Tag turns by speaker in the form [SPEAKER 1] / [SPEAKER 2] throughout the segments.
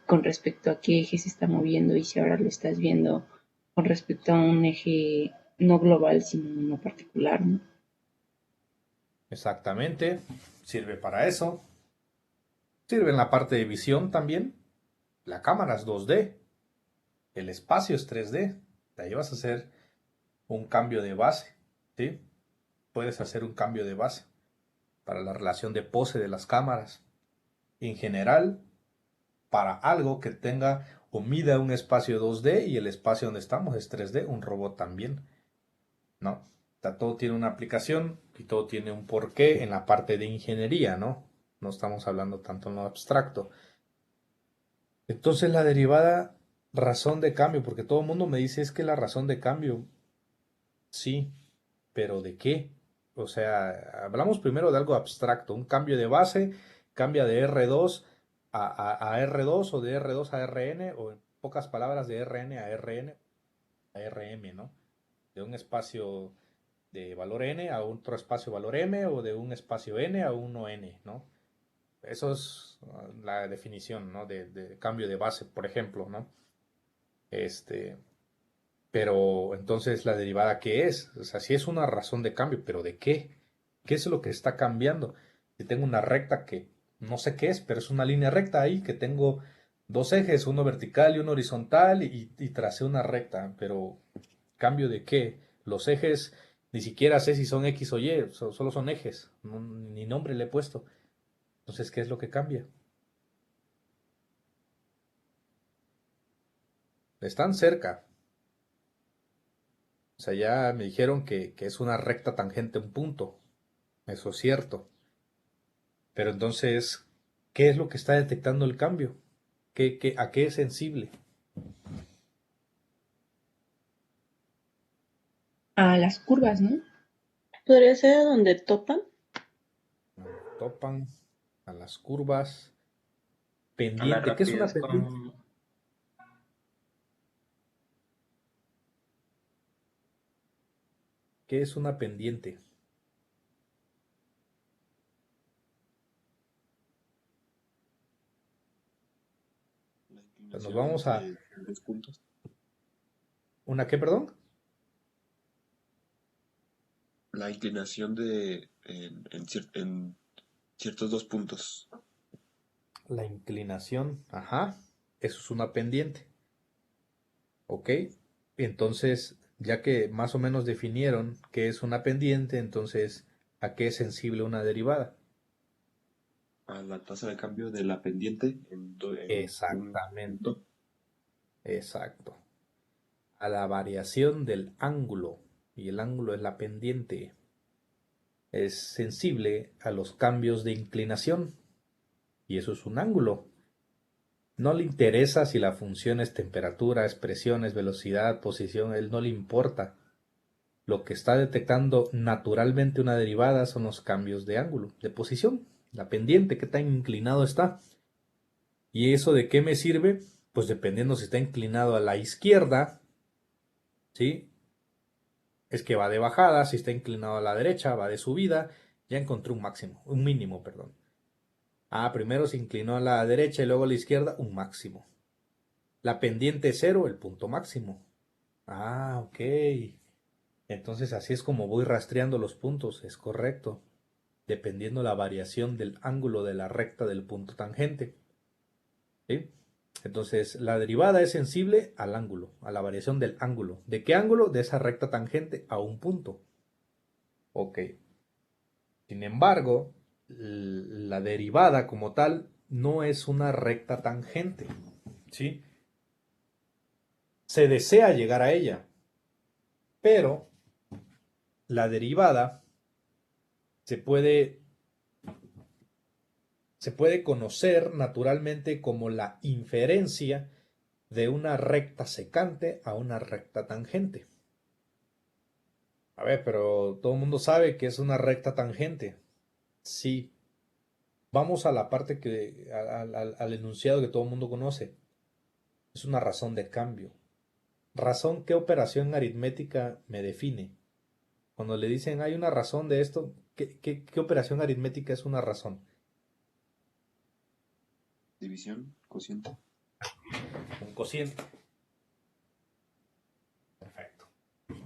[SPEAKER 1] con respecto a qué eje se está moviendo y si ahora lo estás viendo con respecto a un eje no global, sino uno particular, ¿no?
[SPEAKER 2] Exactamente, sirve para eso. Sirve en la parte de visión también. La cámara es 2D, el espacio es 3D. De ahí vas a hacer un cambio de base, ¿sí? Puedes hacer un cambio de base para la relación de pose de las cámaras. En general, para algo que tenga o mida un espacio 2D y el espacio donde estamos es 3D, un robot también, ¿no? Todo tiene una aplicación y todo tiene un porqué en la parte de ingeniería, ¿no? No estamos hablando tanto en lo abstracto. Entonces la derivada razón de cambio, porque todo el mundo me dice es que la razón de cambio, sí, pero ¿de qué? O sea, hablamos primero de algo abstracto, un cambio de base, cambia de R2 a R2 o de R2 a RN, o en pocas palabras de RN a RN a RM, ¿no? De un espacio de valor n a otro espacio valor m o de un espacio n a uno n, ¿no? Eso es la definición, ¿no? De cambio de base, por ejemplo, ¿no? Este, pero entonces la derivada, ¿qué es? O sea, sí es una razón de cambio, pero ¿de qué? ¿Qué es lo que está cambiando? Si tengo una recta que no sé qué es, pero es una línea recta ahí, que tengo dos ejes, uno vertical y uno horizontal, y tracé una recta, pero ¿cambio de qué? Los ejes ni siquiera sé si son X o Y, solo son ejes, ni nombre le he puesto. Entonces, ¿qué es lo que cambia? Están cerca. O sea, ya me dijeron que es una recta tangente a un punto. Eso es cierto. Pero entonces, ¿qué es lo que está detectando el cambio? A qué es sensible?
[SPEAKER 1] A las curvas, ¿no? Podría ser donde topan.
[SPEAKER 2] Topan a las curvas.
[SPEAKER 3] A la
[SPEAKER 2] Pendiente. ¿Qué es una
[SPEAKER 3] rapidez
[SPEAKER 2] pendiente?
[SPEAKER 3] con...
[SPEAKER 2] ¿Qué es una pendiente?
[SPEAKER 3] La
[SPEAKER 2] O sea, nos
[SPEAKER 3] inclinación
[SPEAKER 2] vamos a...
[SPEAKER 3] entre dos puntos.
[SPEAKER 2] ¿Una qué, perdón?
[SPEAKER 3] La inclinación en ciertos dos puntos.
[SPEAKER 2] La inclinación. Ajá. Eso es una pendiente. ¿Ok? Entonces, ya que más o menos definieron qué es una pendiente, entonces, ¿a qué es sensible una derivada?
[SPEAKER 3] A la tasa de cambio de la pendiente en un
[SPEAKER 2] Exactamente.
[SPEAKER 3] punto.
[SPEAKER 2] Exacto. A la variación del ángulo. Y el ángulo es la pendiente. Es sensible a los cambios de inclinación. Y eso es un ángulo. No le interesa si la función es temperatura, es presión, es velocidad, posición, él no le importa. Lo que está detectando naturalmente una derivada son los cambios de ángulo, de posición, la pendiente, qué tan inclinado está. ¿Y eso de qué me sirve? Pues dependiendo si está inclinado a la izquierda, ¿sí? Es que va de bajada, si está inclinado a la derecha, va de subida. Ya encontré un máximo, un mínimo, perdón. Ah, primero se inclinó a la derecha y luego a la izquierda, un máximo. La pendiente cero, el punto máximo. Ah, ok. Entonces así es como voy rastreando los puntos, es correcto, dependiendo la variación del ángulo de la recta del punto tangente. ¿Sí? Entonces la derivada es sensible al ángulo, a la variación del ángulo. ¿De qué ángulo? De esa recta tangente a un punto. Ok. Sin embargo, la derivada como tal no es una recta tangente. ¿Sí? Se desea llegar a ella, pero la derivada se puede se puede conocer naturalmente como la inferencia de una recta secante a una recta tangente. A ver, pero todo el mundo sabe que es una recta tangente. Sí, vamos a la parte al enunciado que todo el mundo conoce. Es una razón de cambio. ¿Razón qué operación aritmética me define? Cuando le dicen hay una razón de esto, ¿qué operación aritmética es una razón?
[SPEAKER 3] División, cociente.
[SPEAKER 2] Un cociente. Perfecto.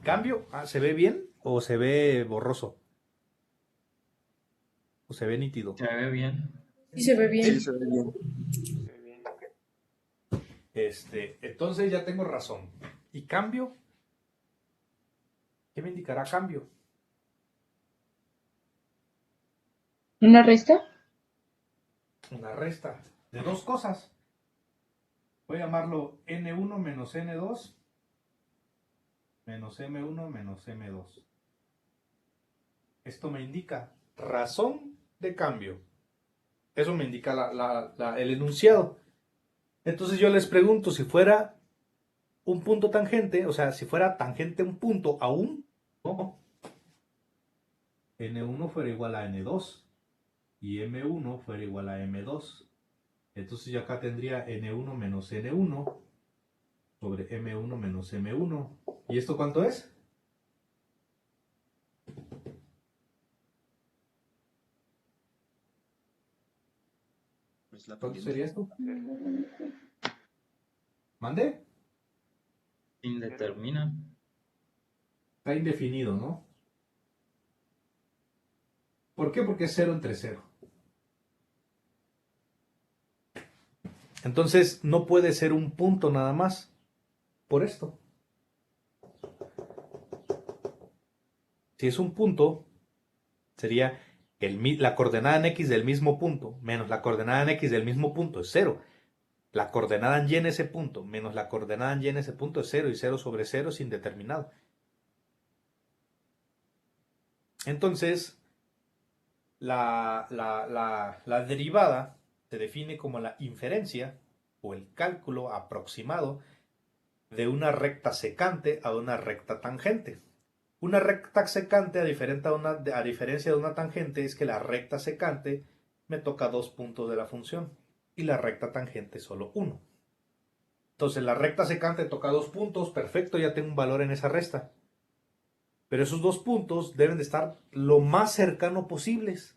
[SPEAKER 2] ¿Cambio? ¿Se ve bien o se ve borroso? ¿O se ve nítido?
[SPEAKER 4] Se ve bien.
[SPEAKER 1] Sí se ve bien.
[SPEAKER 3] Sí, se ve bien.
[SPEAKER 2] Entonces ya tengo razón. ¿Y cambio? ¿Qué me indicará cambio?
[SPEAKER 1] ¿Una resta?
[SPEAKER 2] Una resta de dos cosas. Voy a llamarlo N1 menos N2 menos M1 menos M2. Esto me indica razón de cambio. Eso me indica el enunciado. Entonces yo les pregunto, si fuera un punto tangente, o sea, si fuera tangente un punto a un, no. N1 fuera igual a N2 y M1 fuera igual a M2. Entonces yo acá tendría N1 menos N1 sobre M1 menos M1. ¿Y esto cuánto es?
[SPEAKER 3] Es la
[SPEAKER 2] ¿Cuánto
[SPEAKER 3] pendiente.
[SPEAKER 2] sería esto? ¿Mande?
[SPEAKER 4] Indetermina.
[SPEAKER 2] Está indefinido, ¿no? ¿Por qué? Porque es 0 entre 0. Entonces no puede ser un punto nada más. Por esto. Si es un punto, sería la coordenada en x del mismo punto menos la coordenada en x del mismo punto es 0. La coordenada en y en ese punto menos la coordenada en y en ese punto es 0 y 0 sobre 0 es indeterminado. Entonces, la derivada se define como la inferencia o el cálculo aproximado de una recta secante a una recta tangente. Una recta secante, a diferencia de una tangente, es que la recta secante me toca 2 puntos de la función y la recta tangente solo 1. Entonces la recta secante toca 2 puntos, perfecto, ya tengo un valor en esa resta. Pero esos 2 puntos deben de estar lo más cercano posibles.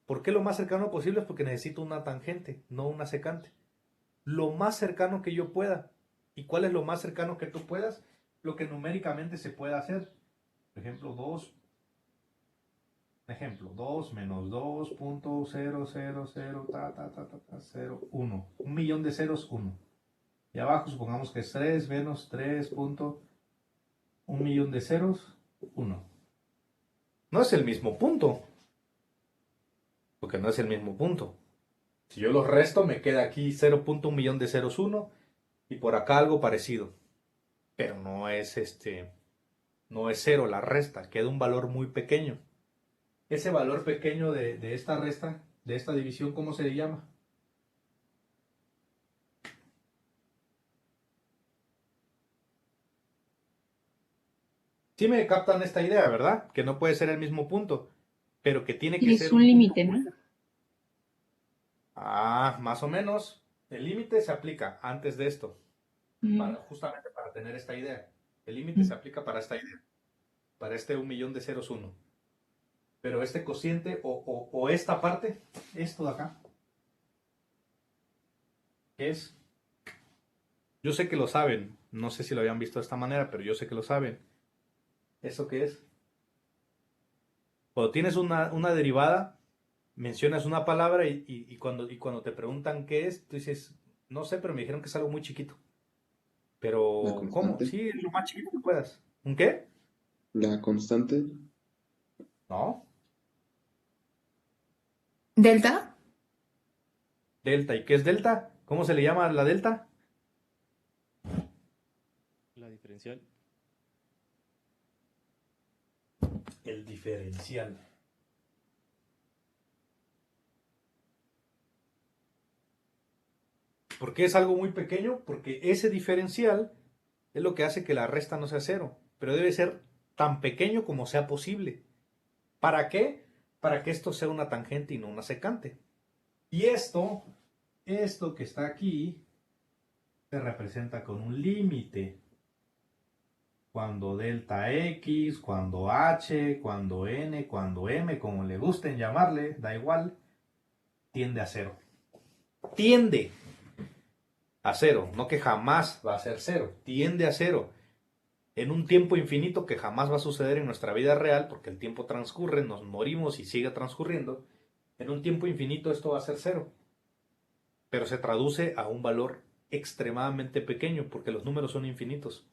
[SPEAKER 2] ¿Por qué lo más cercano posible? Porque necesito una tangente, no una secante. Lo más cercano que yo pueda. ¿Y cuál es lo más cercano que tú puedas? Lo que numéricamente se pueda hacer. Por ejemplo, 2 menos 2.000 1. 1.000.000 de ceros, 1. Y abajo supongamos que es 3 menos 3.1.000.000 de ceros, 1. No es el mismo punto. Porque no es el mismo punto. Si yo los resto, me queda aquí 0.1.000.000 de ceros, 1. Y por acá algo parecido. Pero no es no es 0 la resta. Queda un valor muy pequeño. Ese valor pequeño de esta resta, de esta división, ¿cómo se le llama? Sí me captan esta idea, ¿verdad? Que no puede ser el mismo punto, pero que tiene que
[SPEAKER 1] Y
[SPEAKER 2] ser
[SPEAKER 1] es un
[SPEAKER 2] un punto.
[SPEAKER 1] límite, ¿no?
[SPEAKER 2] Más o menos. El límite se aplica antes de esto, justamente para tener esta idea. El límite se aplica para esta idea, para este 1.000.000 de ceros, 1. Pero este cociente o esta parte, esto de acá, es, yo sé que lo saben, no sé si lo habían visto de esta manera, pero yo sé que lo saben. ¿Eso qué es? Cuando tienes una derivada, mencionas una palabra y cuando te preguntan qué es, tú dices, no sé, pero me dijeron que es algo muy chiquito.
[SPEAKER 3] La
[SPEAKER 2] Pero, ¿cómo?
[SPEAKER 3] constante.
[SPEAKER 2] Sí, es lo más chiquito que puedas. ¿Un qué?
[SPEAKER 3] La constante.
[SPEAKER 2] No.
[SPEAKER 5] ¿Delta?
[SPEAKER 2] Delta. ¿Y qué es delta? ¿Cómo se le llama a la delta?
[SPEAKER 6] La diferencial.
[SPEAKER 2] El diferencial. ¿Por qué es algo muy pequeño? Porque ese diferencial es lo que hace que la resta no sea cero. Pero debe ser tan pequeño como sea posible. ¿Para qué? Para que esto sea una tangente y no una secante. Y esto que está aquí, se representa con un límite. Cuando delta X, cuando H, cuando N, cuando M, como le gusten llamarle, da igual, tiende a cero. tiende a cero, no que jamás va a ser cero, tiende a cero. En un tiempo infinito que jamás va a suceder en nuestra vida real, porque el tiempo transcurre, nos morimos y sigue transcurriendo, en un tiempo infinito esto va a ser cero. Pero se traduce a un valor extremadamente pequeño, porque los números son infinitos.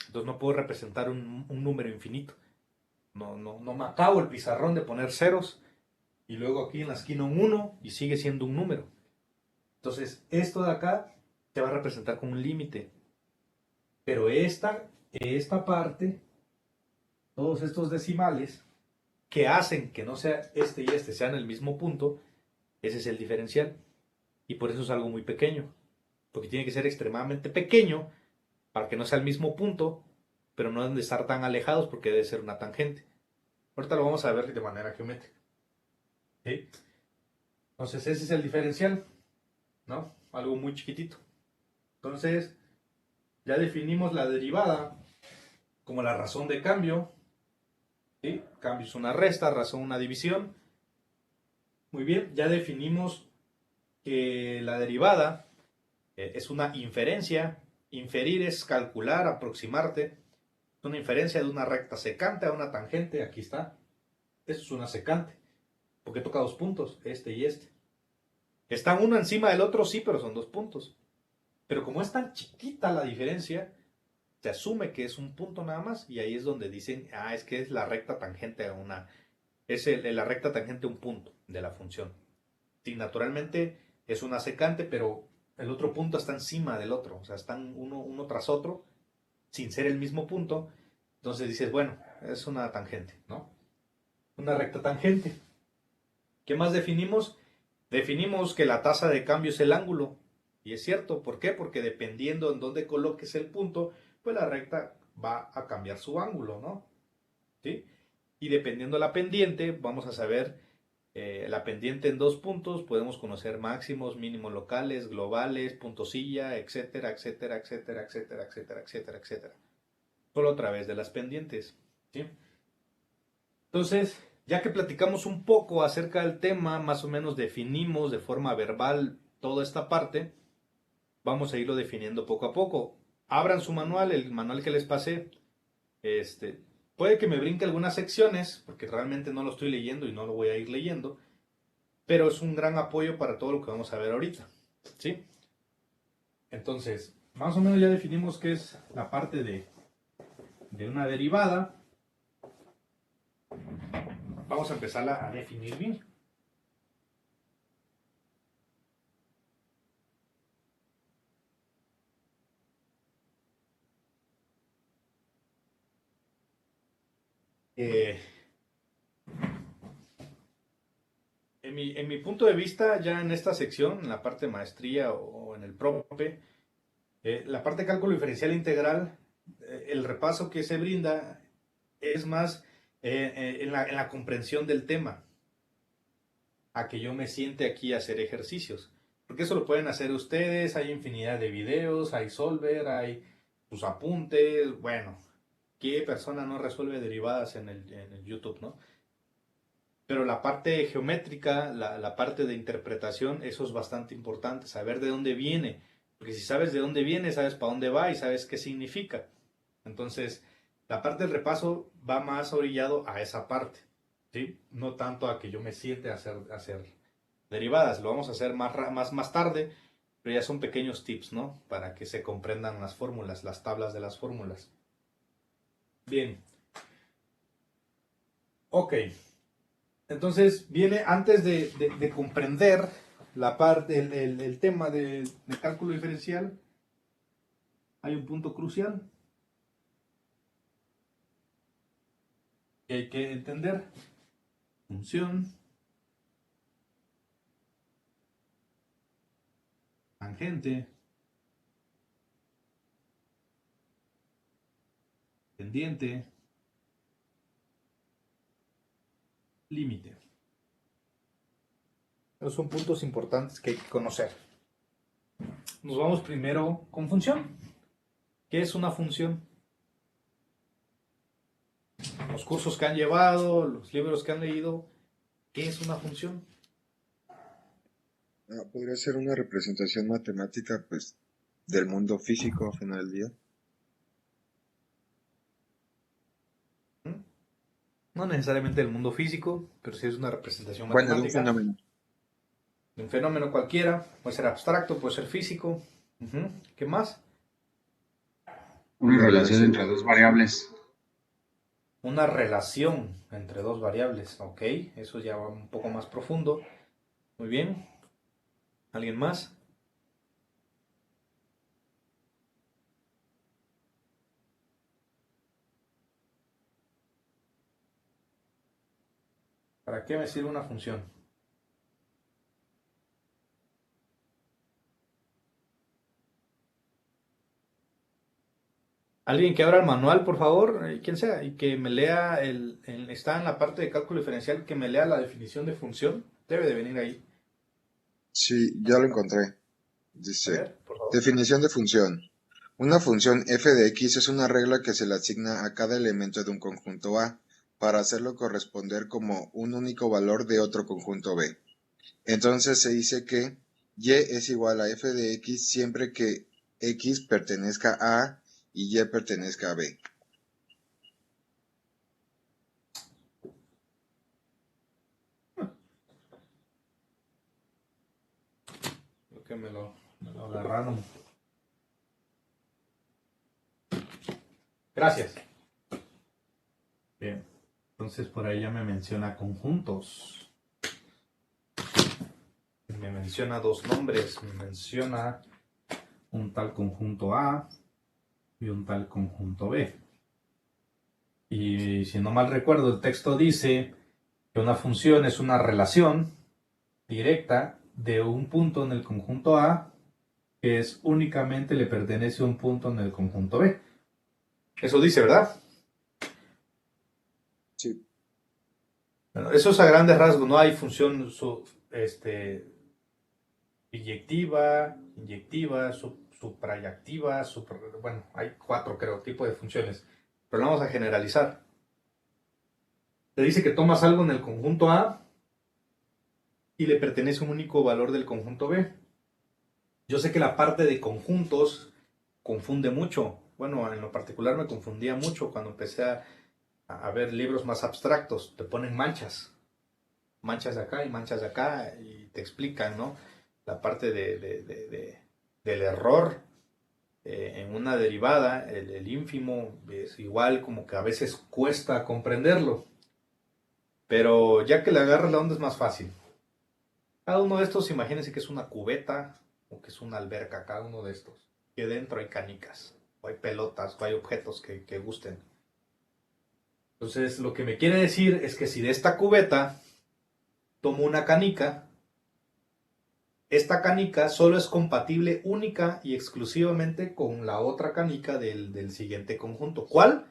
[SPEAKER 2] Entonces no puedo representar un número infinito. No me acabo el pizarrón de poner ceros y luego aquí en la esquina un 1 y sigue siendo un número. Entonces esto de acá te va a representar como un límite. Pero esta parte, todos estos decimales que hacen que no sea este y este sean el mismo punto, ese es el diferencial. Y por eso es algo muy pequeño. Porque tiene que ser extremadamente pequeño para que no sea el mismo punto, pero no deben de estar tan alejados porque debe ser una tangente. Ahorita lo vamos a ver de manera geométrica. ¿Sí? Entonces ese es el diferencial, ¿no? Algo muy chiquitito. Entonces ya definimos la derivada como la razón de cambio. ¿Sí? Cambio es una resta, razón una división. Muy bien, ya definimos que la derivada es una inferencia. Inferir es calcular, aproximarte. Es una inferencia de una recta secante a una tangente. Aquí está. Esto es una secante. Porque toca dos puntos, este y este. Están uno encima del otro, sí, pero son dos puntos. Pero como es tan chiquita la diferencia, se asume que es un punto nada más. Y ahí es donde dicen, es que es la recta tangente a una... Es la recta tangente a un punto de la función. Sí, naturalmente es una secante, pero el otro punto está encima del otro. O sea, están uno tras otro, sin ser el mismo punto. Entonces dices, bueno, es una tangente, ¿no? Una recta tangente. ¿Qué más definimos? Definimos que la tasa de cambio es el ángulo. Y es cierto, ¿por qué? Porque dependiendo en dónde coloques el punto, pues la recta va a cambiar su ángulo, ¿no? ¿Sí? Y dependiendo de la pendiente, vamos a saber la pendiente en dos puntos, podemos conocer máximos, mínimos locales, globales, puntosilla, etcétera, etcétera, etcétera, etcétera, etcétera, etcétera, etcétera. Solo a través de las pendientes. ¿Sí? Entonces, ya que platicamos un poco acerca del tema, más o menos definimos de forma verbal toda esta parte, vamos a irlo definiendo poco a poco. Abran su manual, el manual que les pasé. Puede que me brinque algunas secciones, porque realmente no lo estoy leyendo y no lo voy a ir leyendo, pero es un gran apoyo para todo lo que vamos a ver ahorita. ¿Sí? Entonces, más o menos ya definimos qué es la parte de una derivada. Vamos a empezarla a definir bien. En mi punto de vista, ya en esta sección, en la parte de maestría o en el prope, la parte de cálculo diferencial integral, el repaso que se brinda es más en la comprensión del tema, a que yo me siente aquí a hacer ejercicios. Porque eso lo pueden hacer ustedes, hay infinidad de videos, hay Solver, hay sus apuntes, bueno, ¿qué persona no resuelve derivadas en el YouTube, no? Pero la parte geométrica, la parte de interpretación, eso es bastante importante, saber de dónde viene. Porque si sabes de dónde viene, sabes para dónde va y sabes qué significa. Entonces, la parte del repaso va más orillado a esa parte, ¿sí? No tanto a que yo me siente a hacer derivadas. Lo vamos a hacer más tarde, pero ya son pequeños tips, ¿no? Para que se comprendan las fórmulas, las tablas de las fórmulas. Bien. Ok. Entonces viene antes de comprender la parte, el tema de cálculo diferencial, hay un punto crucial que hay que entender. Función, tangente, pendiente, límite. Esos son puntos importantes que hay que conocer. Nos vamos primero con función. ¿Qué es una función? Los cursos que han llevado, los libros que han leído, ¿qué es una función?
[SPEAKER 4] Podría ser una representación matemática, pues, del mundo físico al final del día.
[SPEAKER 2] ¿Mm? No necesariamente del mundo físico, pero sí es una representación
[SPEAKER 4] Bueno, de un
[SPEAKER 2] matemática
[SPEAKER 4] fenómeno.
[SPEAKER 2] de un fenómeno cualquiera. Puede ser abstracto, puede ser físico. Ujú. ¿Qué más?
[SPEAKER 5] Una
[SPEAKER 4] Una
[SPEAKER 5] relación
[SPEAKER 4] relación.
[SPEAKER 5] entre dos variables.
[SPEAKER 2] Una relación entre dos variables. Ok, eso ya va un poco más profundo. Muy bien. ¿Alguien más? ¿Para qué me sirve una función? Alguien que abra el manual, por favor, quien sea, y que me lea está en la parte de cálculo diferencial, que me lea la definición de función. Debe de venir ahí.
[SPEAKER 4] Sí, ya lo encontré.
[SPEAKER 2] A
[SPEAKER 4] Dice,
[SPEAKER 2] ver, por favor.
[SPEAKER 4] definición de función. Una función f de x es una regla que se le asigna a cada elemento de un conjunto A para hacerlo corresponder como un único valor de otro conjunto B. Entonces se dice que y es igual a f de x siempre que x pertenezca a A y y pertenezca a B.
[SPEAKER 2] Creo que me lo agarraron. Gracias. Bien. Entonces por ahí ya me menciona conjuntos. Me menciona dos nombres. Me menciona un tal conjunto A y un tal conjunto B. Y si no mal recuerdo, el texto dice que una función es una relación directa de un punto en el conjunto A que es únicamente le pertenece a un punto en el conjunto B. Eso dice, ¿verdad?
[SPEAKER 4] Sí.
[SPEAKER 2] Bueno, eso es a grandes rasgos. No hay función inyectiva, suprayactiva, bueno, hay 4 creo tipos de funciones, pero vamos a generalizar. Te dice que tomas algo en el conjunto A y le pertenece un único valor del conjunto B. Yo sé que la parte de conjuntos confunde mucho. Bueno, en lo particular me confundía mucho cuando empecé a ver libros más abstractos. Te ponen manchas de acá y manchas de acá y te explican, ¿no? La parte del error en una derivada, el ínfimo, es igual como que a veces cuesta comprenderlo. Pero ya que le agarras la onda es más fácil. Cada uno de estos, imagínense que es una cubeta o que es una alberca, cada uno de estos. Que dentro hay canicas, o hay pelotas, o hay objetos que gusten. Entonces, lo que me quiere decir es que si de esta cubeta tomo una canica, esta canica solo es compatible única y exclusivamente con la otra canica del siguiente conjunto. ¿Cuál?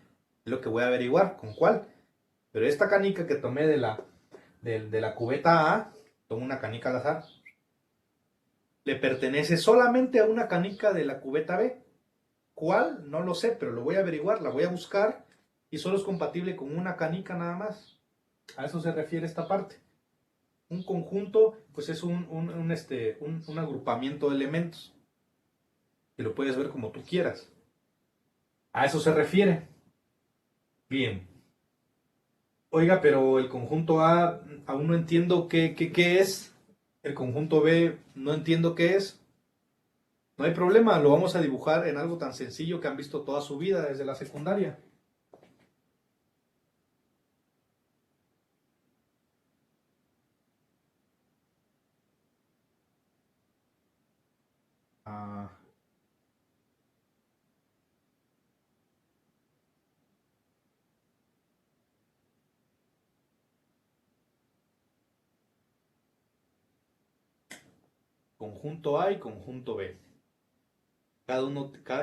[SPEAKER 2] Es lo que voy a averiguar, ¿con cuál? Pero esta canica que tomé de la cubeta A, tomo una canica al azar, le pertenece solamente a una canica de la cubeta B. ¿Cuál? No lo sé, pero lo voy a averiguar, la voy a buscar y solo es compatible con una canica nada más. A eso se refiere esta parte. Un conjunto, pues es un agrupamiento de elementos. Y lo puedes ver como tú quieras. A eso se refiere. Bien. Oiga, pero el conjunto A aún no entiendo qué es. El conjunto B no entiendo qué es. No hay problema, lo vamos a dibujar en algo tan sencillo que han visto toda su vida desde la secundaria. Ah, conjunto A y conjunto B.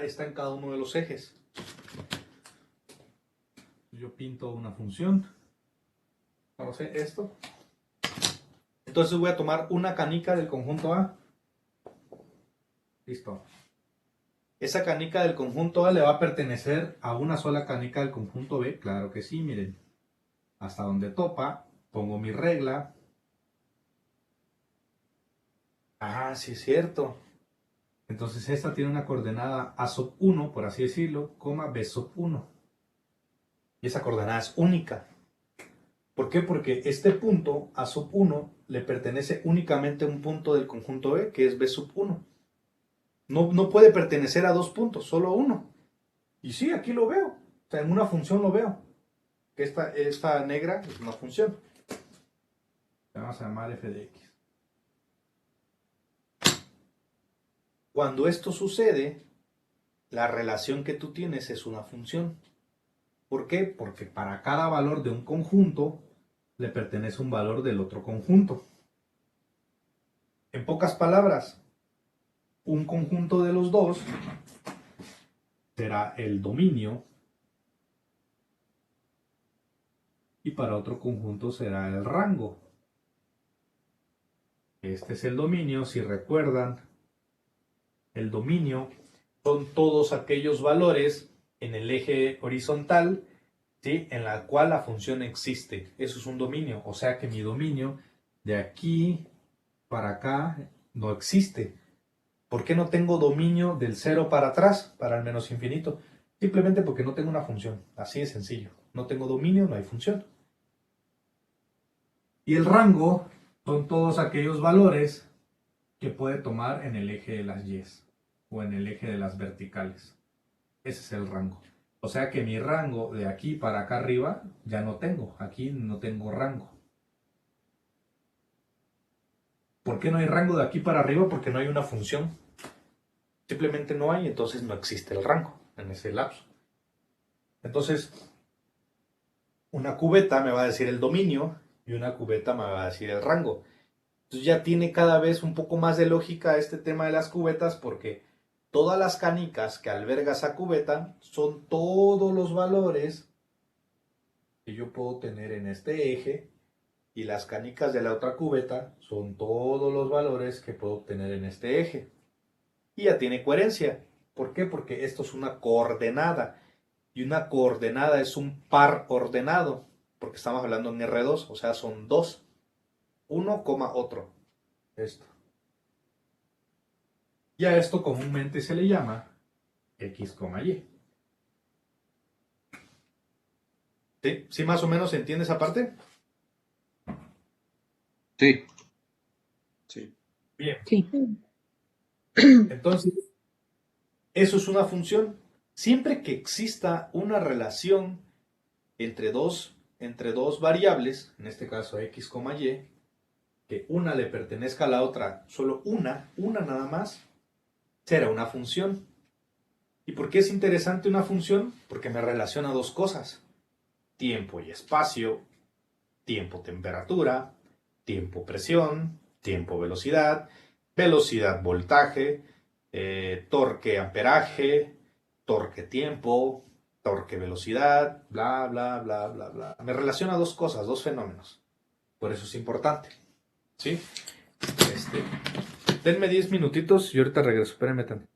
[SPEAKER 2] Está en cada uno de los ejes. Yo pinto una función. Vamos a hacer esto. Entonces voy a tomar una canica del conjunto A. Listo. Esa canica del conjunto A le va a pertenecer a una sola canica del conjunto B. Claro que sí, miren. Hasta donde topa, pongo mi regla. Ah, sí es cierto. Entonces esta tiene una coordenada A sub 1, por así decirlo, coma B sub 1. Y esa coordenada es única. ¿Por qué? Porque este punto A sub 1 le pertenece únicamente a un punto del conjunto B, que es B sub 1. No puede pertenecer a dos puntos, solo a uno. Y sí, aquí lo veo. O sea, en una función lo veo. Que esta negra es una función. Le vamos a llamar f de x. Cuando esto sucede, la relación que tú tienes es una función. ¿Por qué? Porque para cada valor de un conjunto le pertenece un valor del otro conjunto. En pocas palabras, un conjunto de los dos será el dominio y para otro conjunto será el rango. Este es el dominio, si recuerdan, el dominio son todos aquellos valores en el eje horizontal, ¿sí?, en la cual la función existe. Eso es un dominio, o sea que mi dominio de aquí para acá no existe. ¿Por qué no tengo dominio del 0 para atrás, para el menos infinito? Simplemente porque no tengo una función, así de sencillo. No tengo dominio, no hay función. Y el rango son todos aquellos valores que puede tomar en el eje de las y o en el eje de las verticales. Ese es el rango. O sea que mi rango de aquí para acá arriba ya no tengo. Aquí no tengo rango. ¿Por qué no hay rango de aquí para arriba? Porque no hay una función. Simplemente no hay, entonces no existe el rango en ese lapso. Entonces, una cubeta me va a decir el dominio y una cubeta me va a decir el rango. Entonces ya tiene cada vez un poco más de lógica este tema de las cubetas, porque todas las canicas que alberga esa cubeta son todos los valores que yo puedo tener en este eje, y las canicas de la otra cubeta son todos los valores que puedo obtener en este eje. Y ya tiene coherencia. ¿Por qué? Porque esto es una coordenada, y una coordenada es un par ordenado, porque estamos hablando en R2, o sea, son dos. Uno, otro. Esto. Y a esto comúnmente se le llama X, Y. ¿Sí? ¿Sí más o menos se entiende esa parte?
[SPEAKER 5] Sí.
[SPEAKER 3] Sí.
[SPEAKER 2] Bien.
[SPEAKER 1] Sí.
[SPEAKER 2] Entonces, eso es una función. Siempre que exista una relación entre dos variables, en este caso X, Y, que una le pertenezca a la otra, solo una nada más, será una función. ¿Y por qué es interesante una función? Porque me relaciona dos cosas: tiempo y espacio, tiempo-temperatura, tiempo-presión, tiempo-velocidad, velocidad-voltaje, torque-amperaje, torque-tiempo, torque-velocidad, bla, bla, bla, bla, bla. Me relaciona dos cosas, dos fenómenos. Por eso es importante. ¿Sí? Denme 10 minutitos y ahorita regreso. Espérenme tanto.